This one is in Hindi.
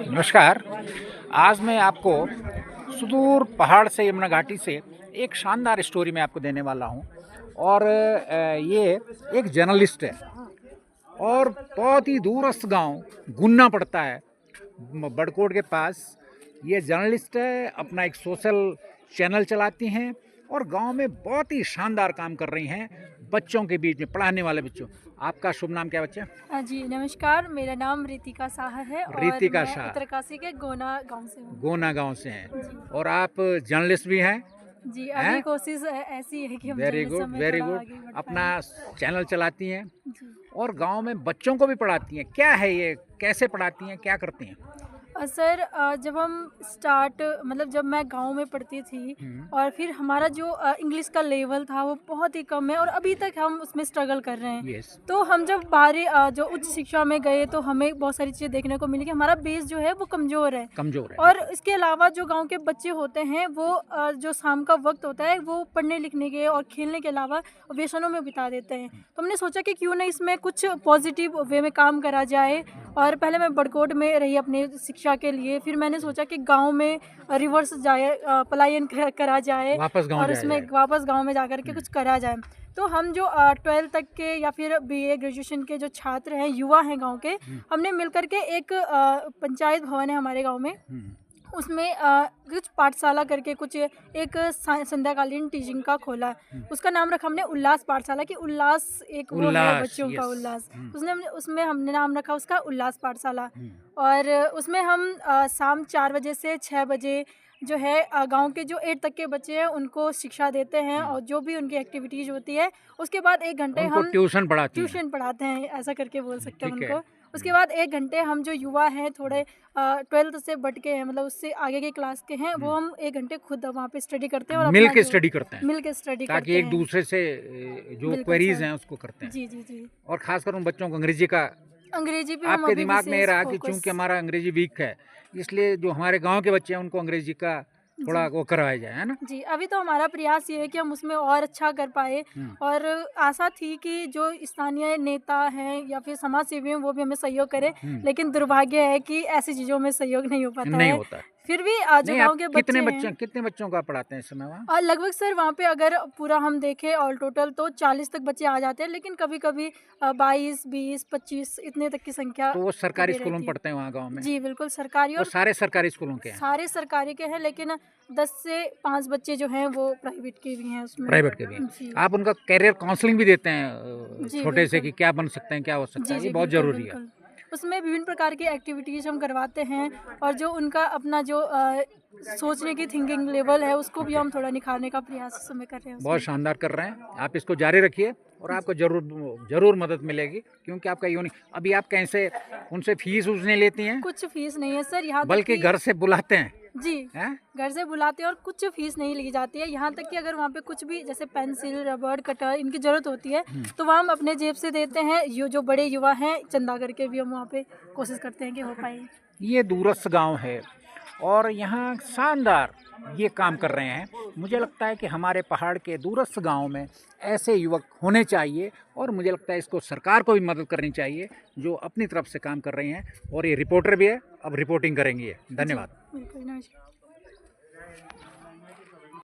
नमस्कार। आज मैं आपको सुदूर पहाड़ से, यमुना घाटी से एक शानदार स्टोरी मैं आपको देने वाला हूँ। और ये एक जर्नलिस्ट है और बहुत ही दूरस्थ गांव गुन्ना पड़ता है बड़कोट के पास। ये जर्नलिस्ट है, अपना एक सोशल चैनल चलाती हैं और गांव में बहुत ही शानदार काम कर रही हैं बच्चों के बीच में, पढ़ाने वाले बच्चों। आपका शुभ नाम क्या बच्चे? जी नमस्कार, मेरा नाम रितिका शाह है रितिका और शाह। मैं उत्तरकाशी के गोना गांव से हूँ। गोना गांव से हैं और आप जर्नलिस्ट भी हैं? जी, अभी कोशिश ऐसी है कि हम वेरी गुड, जर्नलिज्म में वेरी थोड़ा गुड। आगे बढ़ अपना चैनल चलाती हैं जी। और गांव में बच्चों को भी पढ़ाती हैं। क्या है ये, कैसे पढ़ाती हैं, क्या करती हैं? सर, जब हम जब मैं गांव में पढ़ती थी और फिर हमारा जो इंग्लिश का लेवल था वो बहुत ही कम है और अभी तक हम उसमें स्ट्रगल कर रहे हैं। Yes. तो हम जब बाहर जो उच्च शिक्षा में गए तो हमें बहुत सारी चीज़ें देखने को मिली कि हमारा बेस जो है वो कमज़ोर है। और इसके अलावा जो गांव के बच्चे होते हैं वो जो शाम का वक्त होता है वो पढ़ने लिखने के और खेलने के अलावा व्यसनों में बिता देते हैं। तो हमने सोचा कि क्यों ना इसमें कुछ पॉजिटिव वे में काम करा जाए। और पहले मैं बड़कोट में रही अपनी शिक्षा के लिए, फिर मैंने सोचा कि गांव में रिवर्स पलायन करा जाए और उसमें वापस गांव में जाकर के कुछ करा जाए। तो हम जो 12th तक के या फिर BA ग्रेजुएशन के जो छात्र हैं, युवा हैं गांव के, हमने मिलकर के एक पंचायत भवन है हमारे गांव में, उसमें कुछ पाठशाला करके कुछ एक संध्याकालीन टीचिंग का खोला। उसका नाम रखा हमने उल्लास पाठशाला, कि उल्लास एक वो है बच्चों का उल्लास। उसमें हमने नाम रखा उसका उल्लास पाठशाला। और उसमें हम शाम 4 बजे से 6 बजे जो है गांव के जो 8 तक के बच्चे हैं उनको शिक्षा देते हैं और जो भी उनकी एक्टिविटीज़ होती है उसके बाद 1 घंटे हम ट्यूशन पढ़ाते हैं, ऐसा करके बोल सकते हैं उनको। उसके बाद 1 घंटे हम जो युवा हैं, थोड़े 12th से बढ़ के हैं, मतलब उससे आगे के क्लास के हैं, वो हम 1 घंटे खुद वहाँ पे स्टडी करते हैं और मिल के स्टडी करते हैं ताकि एक दूसरे से जो क्वेरीज हैं उसको करते हैं। जी। और खासकर उन बच्चों को अंग्रेजी पे आपके दिमाग में ये रहा कि चूंकि हमारा अंग्रेजी वीक है, इसलिए जो हमारे गांव के बच्चे हैं उनको अंग्रेजी का थोड़ा वो करवाया जाए, है ना? जी, अभी तो हमारा प्रयास ये है कि हम उसमें और अच्छा कर पाए। और आशा थी कि जो स्थानीय नेता हैं या फिर समाज सेवी हैं वो भी हमें सहयोग करें, लेकिन दुर्भाग्य है कि ऐसी चीज़ों में सहयोग नहीं हो पाता है। फिर भी जो गाँव के कितने बच्चों का पढ़ाते हैं इस समय वहाँ? और लगभग सर वहाँ पे अगर पूरा हम देखें ऑल टोटल तो 40 तक बच्चे आ जाते हैं, लेकिन कभी कभी 22, 20, 25 इतने तक की संख्या। तो वो सरकारी स्कूलों में पढ़ते हैं वहाँ गाँव में? जी बिल्कुल सरकारी। और सारे सरकारी स्कूलों के हैं? सारे सरकारी के हैं, लेकिन 10 से 5 बच्चे जो हैं वो प्राइवेट के भी हैं उसमें। प्राइवेट के भी हैं। आप उनका कैरियर काउंसलिंग भी देते हैं छोटे से, कि क्या बन सकते हैं, क्या हो सकता है? ये बहुत जरूरी है। उसमें विभिन्न प्रकार की एक्टिविटीज़ हम करवाते हैं और जो उनका अपना जो सोचने की थिंकिंग लेवल है उसको भी हम थोड़ा निखारने का प्रयास इस समय कर रहे हैं। बहुत शानदार कर रहे हैं आप, इसको जारी रखिए और आपको जरूर मदद मिलेगी, क्योंकि आपका यूनिक। अभी आप कैसे उनसे फीस उसने लेती हैं? कुछ फीस नहीं है सर, यहाँ बल्कि घर से बुलाते हैं? जी घर से बुलाते हैं और कुछ फीस नहीं ली जाती है। यहाँ तक कि अगर वहाँ पे कुछ भी जैसे पेंसिल, रबड़, कटर इनकी ज़रूरत होती है तो वहाँ हम अपने जेब से देते हैं। जो बड़े युवा हैं चंदा करके भी हम वहाँ पे कोशिश करते हैं कि हो पाए। ये दूरस्थ गांव है और यहाँ शानदार ये काम कर रहे हैं। मुझे लगता है कि हमारे पहाड़ के दूरस्थ गांव में ऐसे युवक होने चाहिए और मुझे लगता है इसको सरकार को भी मदद करनी चाहिए, जो अपनी तरफ से काम कर रही हैं। और ये रिपोर्टर भी है, अब रिपोर्टिंग करेंगी। धन्यवाद।